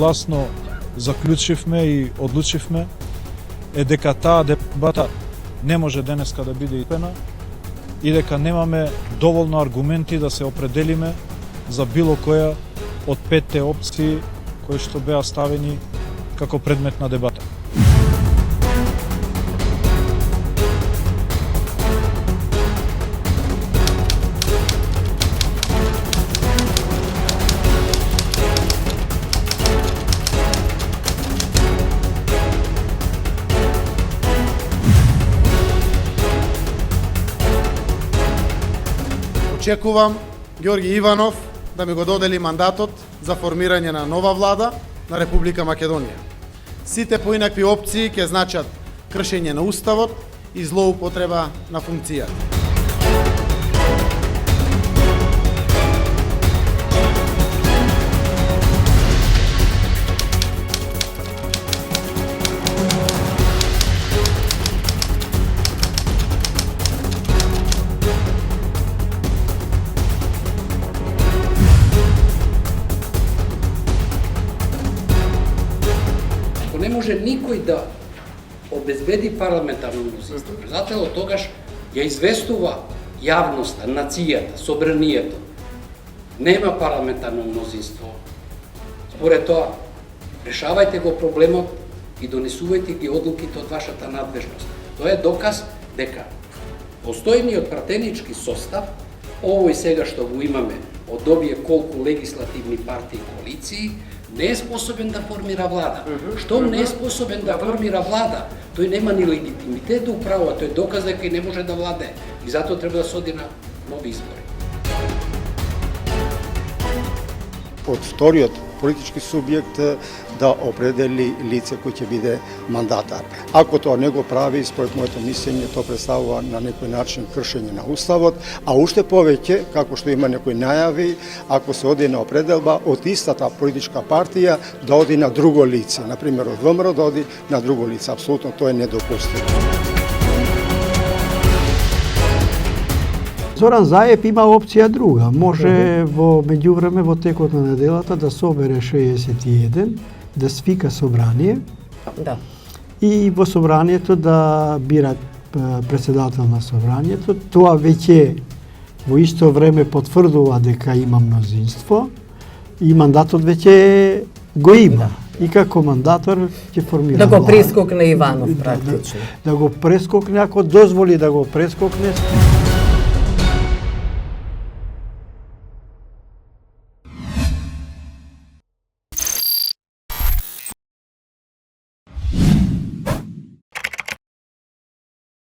Гласно заклучивме и одлучивме е дека таа дебата не може денеска да биде испена и дека немаме доволно аргументи да се определиме за било која од петте опции кои што беа ставени како предмет на дебата. Очекувам Ѓорги Иванов да ми го додели мандатот за формирање на нова влада на Република Македонија. Сите поинакви опции ќе значат кршење на уставот и злоупотреба на функцијата. Не може никој да обезбеди парламентарно мнозинство. Председателот тогаш ја известува јавноста, нацијата, собранието. Нема парламентарно мнозинство. Според тоа, решавајте го проблемот и донесувајте ги одлуките од вашата надвежност. Тоа е доказ дека постојниот пратенички состав, овој сега што го имаме од овие колку легислативни партии и коалиции, не е способен да формира влада. Штом не е способен да формира влада, тој нема ни легитимитет да управува, тој е доказ дека не може да владе и затоа треба да се оди на нови избори. Од вториот политички субјект да определи лице кој ќе биде мандатар. Ако тоа не го прави, според моето мислење, тоа представува на некој начин кршење на уставот, а уште повеќе, како што има некои најави, ако се оди на определба од истата политичка партија да оди на друго лице, например од ВМРО да оди на друго лице, апсолутно тоа е недопустимо. Зоран Заев има опција друга. Може во меѓувреме во текот на неделата да собере 61, да свика собрание. Да. И во собранието да бира председател на собранието. Тоа веќе во исто време потврдува дека има мнозинство и мандатот веќе го има. И како мандатор ќе формира Да го влада. прескокне Иванов практично. Да го прескокне, ако дозволи да го прескокне.